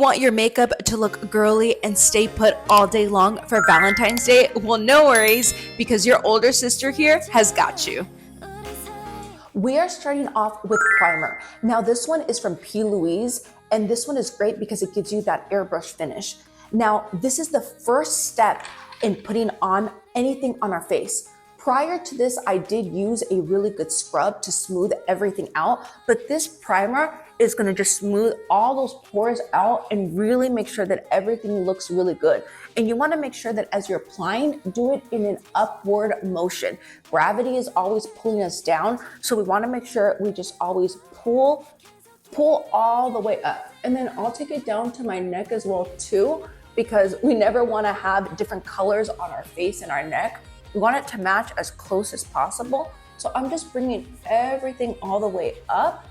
want your makeup to look girly and stay put all day long for Valentine's Day? Well, no worries, because your older sister here has got you. We are starting off with primer. Now this one is from P. Louise, and this one is great because it gives you that airbrush finish. Now this is the first step in putting on anything on our face. Prior to this, I did use a really good scrub to smooth everything out, but this primer is gonna just smooth all those pores out and really make sure that everything looks really good. And you wanna make sure that as you're applying, do it in an upward motion. Gravity is always pulling us down, so we wanna make sure we just always pull all the way up. And then I'll take it down to my neck as well too, because we never wanna have different colors on our face and our neck. We want it to match as close as possible. So I'm just bringing everything all the way up.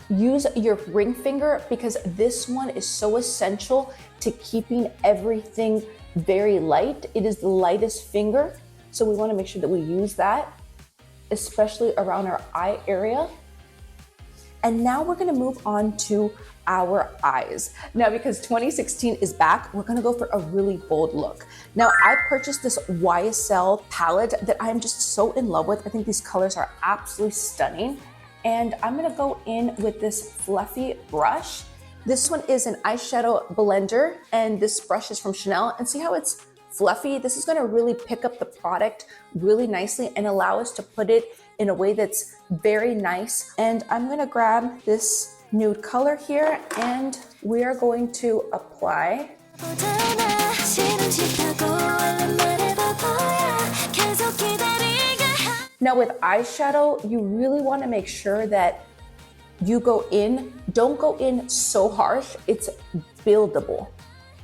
Use your ring finger because this one is so essential to keeping everything very light. It is the lightest finger. So we want to make sure that we use that, especially around our eye area. And now we're gonna move on to our eyes. Now, because 2016 is back, we're gonna go for a really bold look. Now, I purchased this YSL palette that I'm just so in love with. I think these colors are absolutely stunning. And I'm gonna go in with this fluffy brush. This one is an eyeshadow blender, and this brush is from Chanel. And see how it's fluffy? This is gonna really pick up the product really nicely and allow us to put it in a way that's very nice. And I'm gonna grab this nude color here and we are going to apply. Now with eyeshadow, you really wanna make sure that you go in, don't go in so harsh, it's buildable.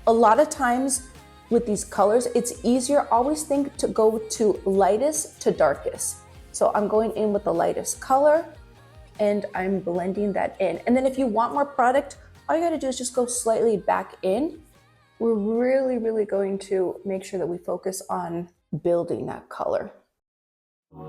A lot of times with these colors, it's easier, always think to go to lightest to darkest. So I'm going in with the lightest color and I'm blending that in. And then if you want more product, all you gotta do is just go slightly back in. We're really going to make sure that we focus on building that color.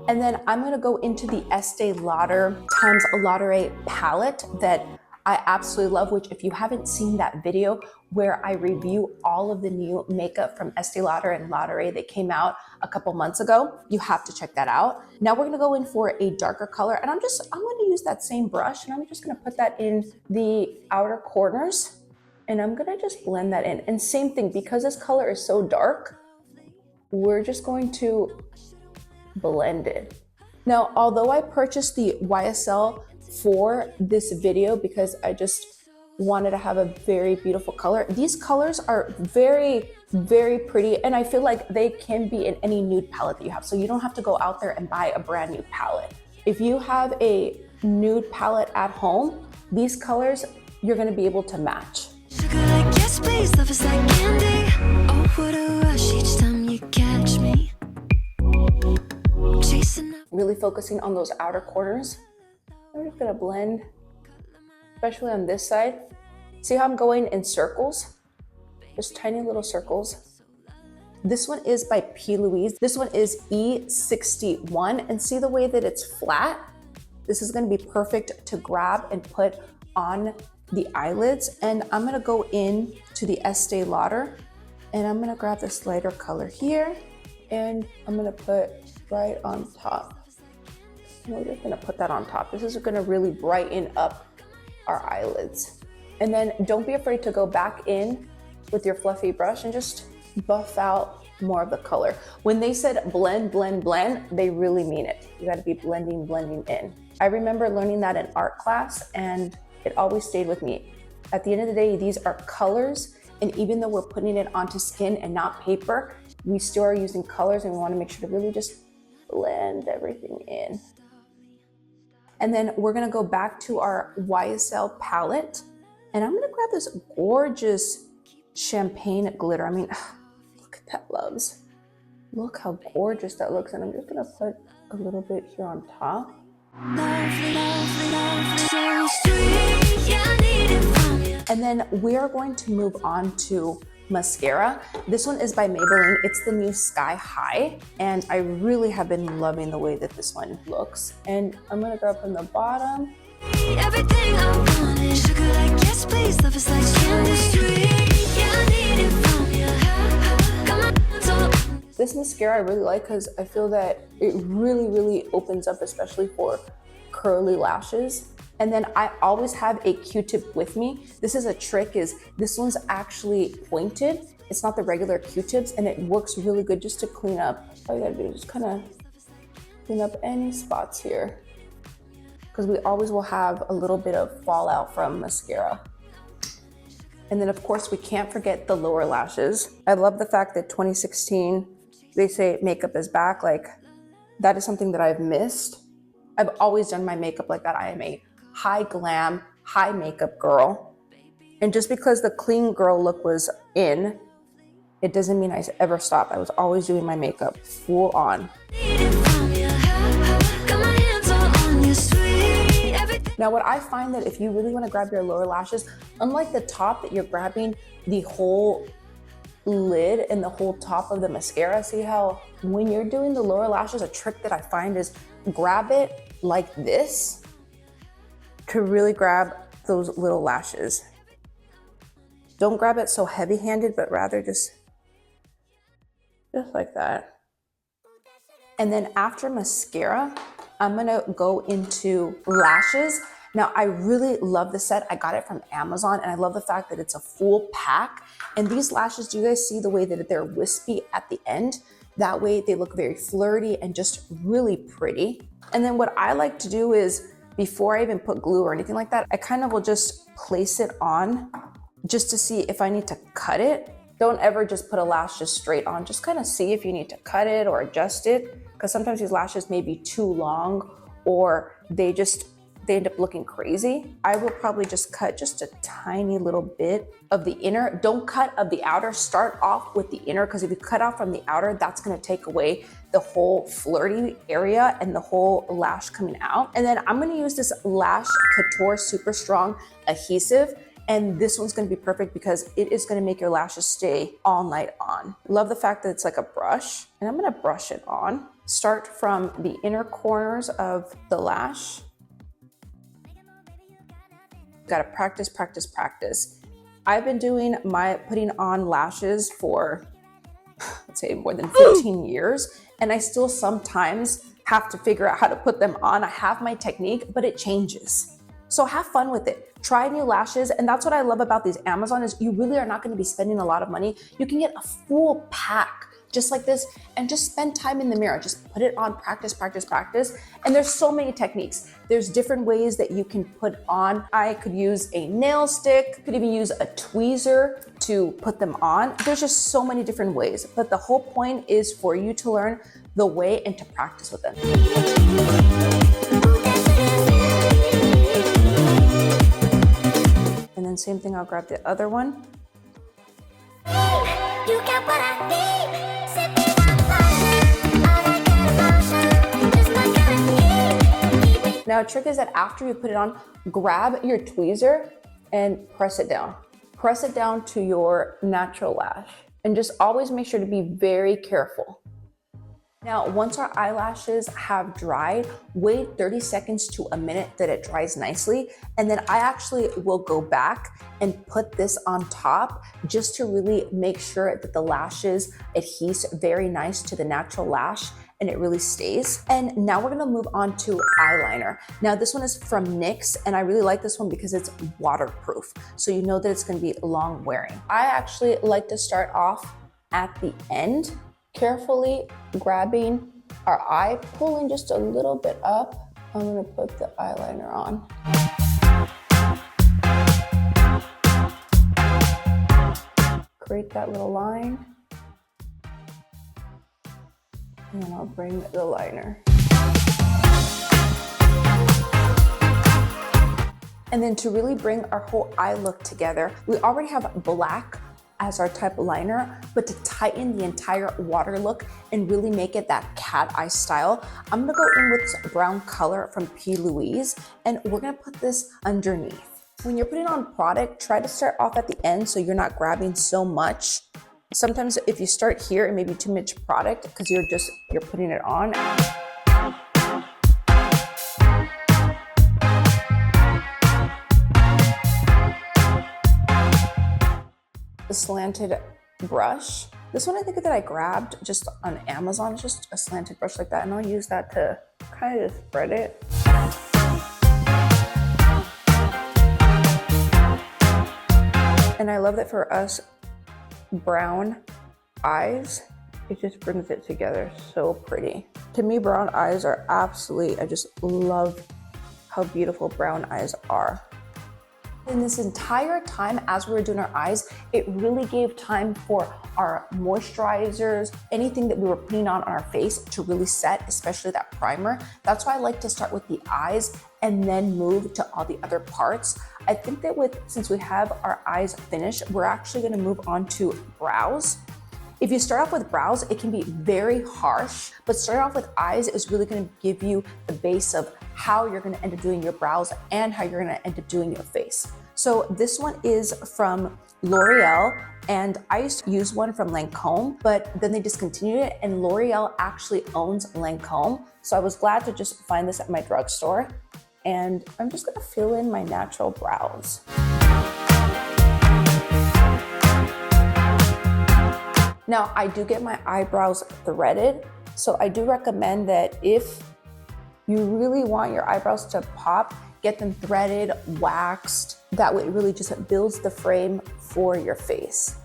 And then I'm gonna go into the Estee Lauder times Lauder palette that I absolutely love, which if you haven't seen that video where I review all of the new makeup from Estee Lauder and Lauder that came out a couple months ago, you have to check that out. Now we're gonna go in for a darker color, and I'm gonna use that same brush and I'm just gonna put that in the outer corners and I'm gonna just blend that in. And same thing, because this color is so dark, we're just going to blend it. Now, although I purchased the YSL for this video because I just wanted to have a very beautiful color, these colors are very pretty, and I feel like they can be in any nude palette that you have, so you don't have to go out there and buy a brand new palette. If you have a nude palette at home, these colors you're going to be able to match. Sugar like yes, please, love is like candy. Oh, what a rush each time you catch me. Really focusing on those outer corners. I'm just gonna blend, especially on this side. See how I'm going in circles? Just tiny little circles. This one is by P. Louise. This one is E61, and see the way that it's flat? This is gonna be perfect to grab and put on the eyelids. And I'm gonna go in to the Estee Lauder, and I'm gonna grab this lighter color here, and I'm gonna put right on top. And we're just gonna put that on top. This is gonna really brighten up our eyelids. And then don't be afraid to go back in with your fluffy brush and just buff out more of the color. When they said blend, blend, blend, they really mean it. You gotta be blending, blending in. I remember learning that in art class and it always stayed with me. At the end of the day, these are colors, and even though we're putting it onto skin and not paper, we still are using colors, and we wanna make sure to really just blend everything in. And then we're gonna go back to our YSL palette, and I'm gonna grab this gorgeous champagne glitter. I mean, look at that, loves. Look how gorgeous that looks. And I'm just gonna put a little bit here on top. And then we are going to move on to mascara. This one is by Maybelline. It's the new Sky High, and I really have been loving the way that this one looks. And I'm gonna go from the bottom. Everything I want is sugar like yes please, love is like candy sweet. Yeah, I need it from you. Come on, so This mascara I really like because I feel that it really opens up, especially for curly lashes. And then I always have a Q-tip with me. This is a trick, is this one's actually pointed. It's not the regular Q-tips, and it works really good just to clean up. All you gotta do is just kind of clean up any spots here, because we always will have a little bit of fallout from mascara. And then of course we can't forget the lower lashes. I love the fact that 2016, they say makeup is back. Like, that is something that I've missed. I've always done my makeup like that. I am a high glam, high makeup girl. And just because the clean girl look was in, it doesn't mean I ever stopped. I was always doing my makeup full on. Now what I find that if you really want to grab your lower lashes, unlike the top that you're grabbing the whole lid and the whole top of the mascara, see how when you're doing the lower lashes, a trick that I find is grab it like this to really grab those little lashes. Don't grab it so heavy-handed, but rather just like that. And then after mascara, I'm gonna go into lashes. Now, I really love the set. I got it from Amazon, and I love the fact that it's a full pack. And these lashes, do you guys see the way that they're wispy at the end? That way they look very flirty and just really pretty. And then what I like to do is, before I even put glue or anything like that, I kind of will just place it on just to see if I need to cut it. Don't ever just put a lash just straight on. Just kind of see if you need to cut it or adjust it, because sometimes these lashes may be too long or they end up looking crazy. I will probably just cut just a tiny little bit of the inner. Don't cut of the outer. Start off with the inner, because if you cut off from the outer, that's gonna take away the whole flirty area and the whole lash coming out. And then I'm gonna use this Lash Couture Super Strong Adhesive. And this one's gonna be perfect because it is gonna make your lashes stay all night on. Love the fact that it's like a brush, and I'm gonna brush it on. Start from the inner corners of the lash. Gotta practice, practice, practice. I've been doing my putting on lashes for, let's say, more than 15 years, and I still sometimes have to figure out how to put them on. I have my technique, but it changes. So have fun with it. Try new lashes, and that's what I love about these Amazon is you really are not gonna be spending a lot of money. You can get a full pack just like this and just spend time in the mirror. Just put it on, practice, practice, practice. And there's so many techniques. There's different ways that you can put on. I could use a nail stick, could even use a tweezer to put them on. There's just so many different ways, but the whole point is for you to learn the way and to practice with them. And then same thing, I'll grab the other one. you got what I need. Now, a trick is that after you put it on, grab your tweezer and press it down. Press it down to your natural lash, and just always make sure to be very careful. Now, once our eyelashes have dried, wait 30 seconds to a minute that it dries nicely. And then I actually will go back and put this on top just to really make sure that the lashes adhere very nice to the natural lash and it really stays. And now we're gonna move on to eyeliner. Now this one is from NYX, and I really like this one because it's waterproof. So you know that it's gonna be long wearing. I actually like to start off at the end, carefully grabbing our eye, pulling just a little bit up. I'm gonna put the eyeliner on. Create that little line. And then I'll bring the liner. And then to really bring our whole eye look together, we already have black as our type of liner, but to tighten the entire water look and really make it that cat eye style, I'm gonna go in with brown color from P. Louise, and we're gonna put this underneath. When you're putting on product, try to start off at the end so you're not grabbing so much. Sometimes if you start here, it may be too much product because you're putting it on. The slanted brush. This one I think that I grabbed just on Amazon, just a slanted brush like that, and I'll use that to kind of just spread it. And I love that for us brown eyes, it just brings it together so pretty. To me, brown eyes are absolutely, I just love how beautiful brown eyes are. In this entire time as we were doing our eyes, it really gave time for our moisturizers, anything that we were putting on our face to really set, especially that primer. That's why I like to start with the eyes and then move to all the other parts. I think that since we have our eyes finished, we're actually gonna move on to brows. If you start off with brows, it can be very harsh, but starting off with eyes is really gonna give you the base of how you're gonna end up doing your brows and how you're gonna end up doing your face. So this one is from L'Oreal, and I used to use one from Lancome, but then they discontinued it, and L'Oreal actually owns Lancome. So I was glad to just find this at my drugstore, and I'm just gonna fill in my natural brows. Now, I do get my eyebrows threaded, so I do recommend that if you really want your eyebrows to pop, get them threaded, waxed. That way it really just builds the frame for your face.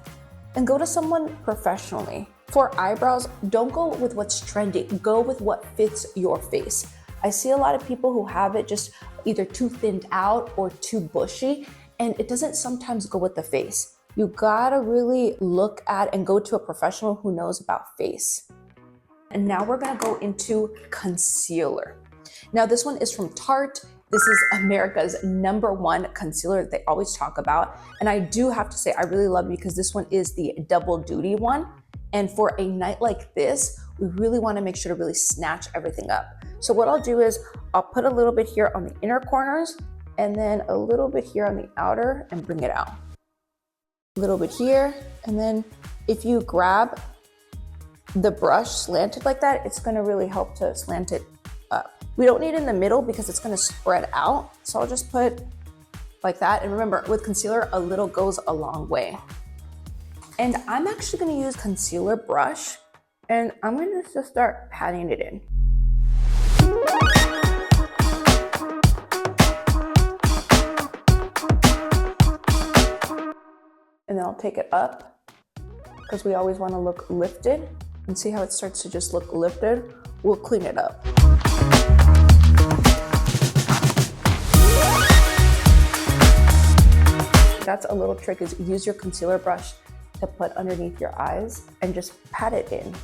And go to someone professionally. For eyebrows, don't go with what's trendy, go with what fits your face. I see a lot of people who have it just either too thinned out or too bushy, and it doesn't sometimes go with the face. You gotta really look at and go to a professional who knows about face. And now we're gonna go into concealer. Now this one is from Tarte. This is America's #1 concealer that they always talk about. And I do have to say, I really love it because this one is the double duty one. And for a night like this, we really wanna make sure to really snatch everything up. So what I'll do is I'll put a little bit here on the inner corners and then a little bit here on the outer and bring it out. A little bit here, and then if you grab the brush slanted like that, it's gonna really help to slant it up. We don't need it in the middle because it's gonna spread out. So I'll just put like that. And remember, with concealer, a little goes a long way. And I'm actually gonna use concealer brush, and I'm gonna just start patting it in. And then I'll take it up because we always want to look lifted, and see how it starts to just look lifted. We'll clean it up. That's a little trick, is use your concealer brush to put underneath your eyes and just pat it in.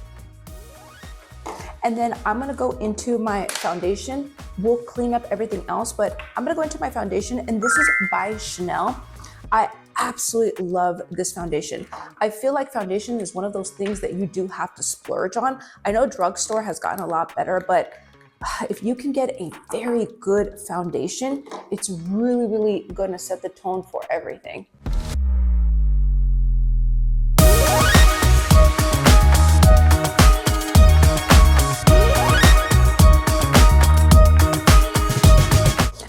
And then I'm gonna go into my foundation. We'll clean up everything else, but I'm gonna go into my foundation, and this is by Chanel. I absolutely love this foundation. I feel like foundation is one of those things that you do have to splurge on. I know drugstore has gotten a lot better, but if you can get a very good foundation, it's really, really gonna set the tone for everything.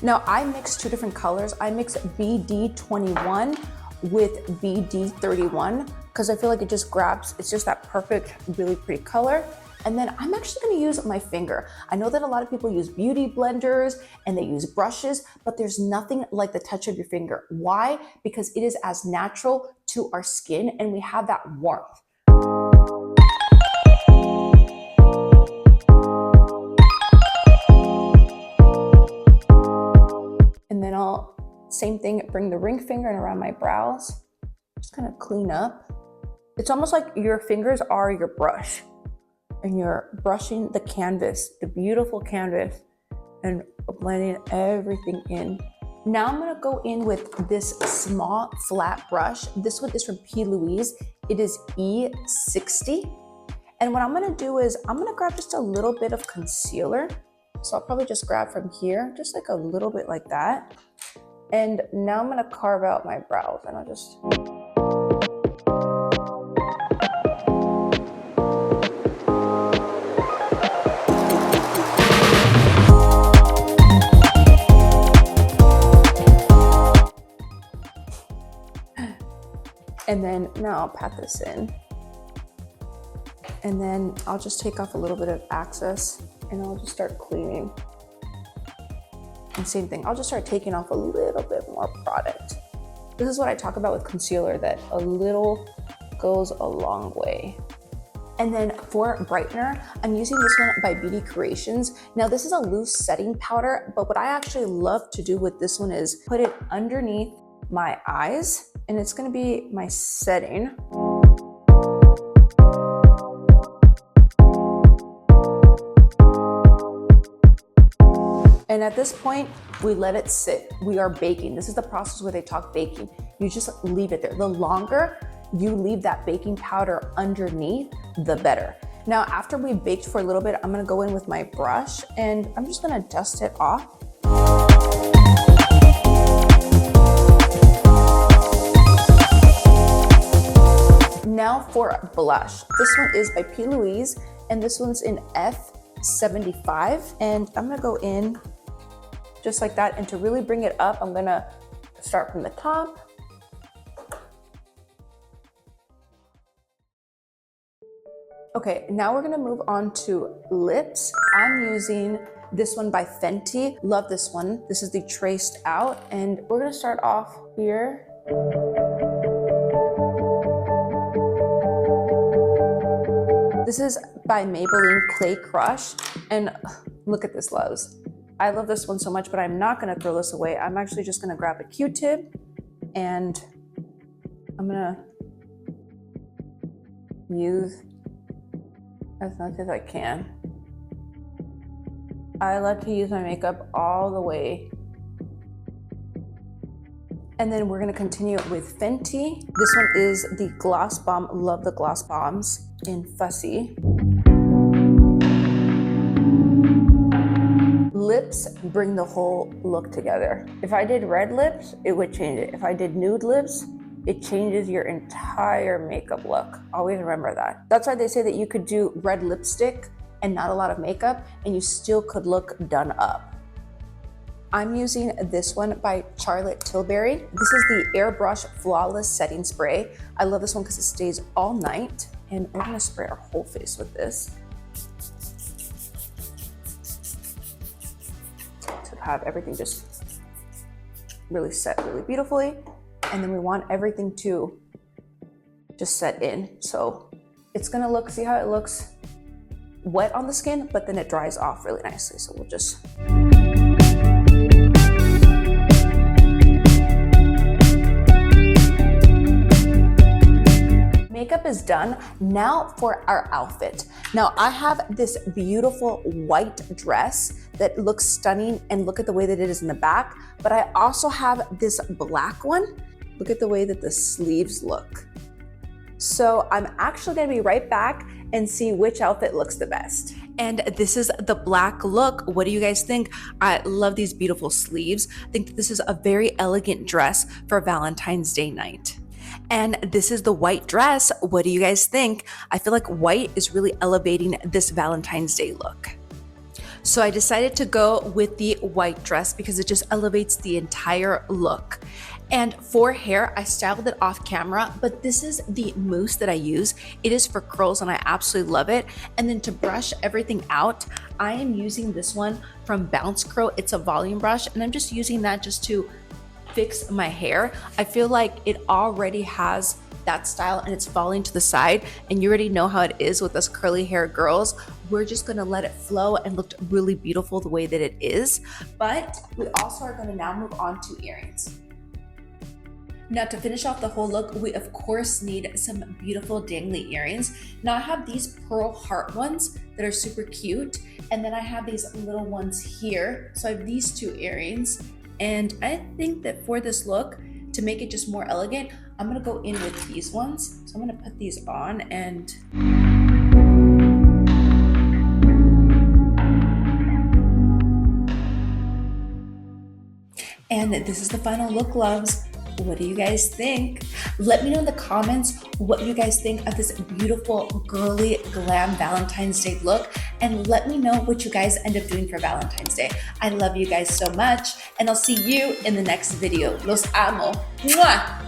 Now I mix two different colors. I mix BD21 with BD31 because I feel like it just grabs, it's just that perfect, really pretty color. And then I'm actually gonna use my finger. I know that a lot of people use beauty blenders and they use brushes, but there's nothing like the touch of your finger. Why? Because it is as natural to our skin and we have that warmth. And then I'll, same thing, bring the ring finger and around my brows. Just kind of clean up. It's almost like your fingers are your brush and you're brushing the canvas, the beautiful canvas, and blending everything in. Now I'm gonna go in with this small flat brush. This one is from P. Louise. It is E60. And what I'm gonna do is I'm gonna grab just a little bit of concealer. So I'll probably just grab from here, just like a little bit like that. And now I'm gonna carve out my brows, and I'll just... And then now I'll pat this in. And then I'll just take off a little bit of excess and I'll just start cleaning. And same thing, I'll just start taking off a little bit more product. This is what I talk about with concealer, that a little goes a long way. And then for brightener, I'm using this one by Beauty Creations. Now this is a loose setting powder, but what I actually love to do with this one is put it underneath my eyes, and it's gonna be my setting. And at this point, we let it sit. We are baking. This is the process where they talk baking. You just leave it there. The longer you leave that baking powder underneath, the better. Now, after we've baked for a little bit, I'm gonna go in with my brush and I'm just gonna dust it off. Now for blush. This one is by P. Louise, and this one's in F75. And I'm gonna go in just like that. And to really bring it up, I'm gonna start from the top. Okay, now we're gonna move on to lips. I'm using this one by Fenty. Love this one. This is the traced out, and we're gonna start off here. This is by Maybelline Clay Crush, and look at this, loves. I love this one so much, but I'm not gonna throw this away. I'm actually just gonna grab a Q-tip, and I'm gonna use as much as I can. I like to use my makeup all the way. And then we're gonna continue with Fenty. This one is the Gloss Bomb. Love the Gloss Bombs in Fussy. Lips bring the whole look together. If I did red lips, it would change it. If I did nude lips, it changes your entire makeup look. Always remember that. That's why they say that you could do red lipstick and not a lot of makeup, and you still could look done up. I'm using this one by Charlotte Tilbury. This is the Airbrush Flawless Setting Spray. I love this one because it stays all night, and we're gonna spray our whole face with this to have everything just really set really beautifully. And then we want everything to just set in. So it's gonna look, see how it looks wet on the skin, but then it dries off really nicely. So we'll just... Makeup is done. Now for our outfit. Now I have this beautiful white dress that looks stunning, and look at the way that it is in the back, but I also have this black one. Look at the way that the sleeves look. So I'm actually gonna be right back and see which outfit looks the best. And this is the black look. What do you guys think? I love these beautiful sleeves. I think that this is a very elegant dress for Valentine's Day night. And this is the white dress. What do you guys think? I feel like white is really elevating this Valentine's Day look. So I decided to go with the white dress because it just elevates the entire look. And for hair, I styled it off camera, but this is the mousse that I use. It is for curls and I absolutely love it. And then to brush everything out, I am using this one from Bounce Curl. It's a volume brush, and I'm just using that just to fix my hair. I feel like it already has that style and it's falling to the side, and you already know how it is with us curly hair girls. We're just gonna let it flow and look really beautiful the way that it is. But we also are gonna now move on to earrings. Now to finish off the whole look, we of course need some beautiful dangly earrings. Now I have these pearl heart ones that are super cute, and then I have these little ones here. So I have these two earrings, and I think that for this look, to make it just more elegant, I'm gonna go in with these ones. So I'm gonna put these on and And this is the final look, loves. What do you guys think? Let me know in the comments what you guys think of this beautiful, girly, glam Valentine's Day look, and let me know what you guys end up doing for Valentine's Day. I love you guys so much, and I'll see you in the next video. Los amo. Mwah!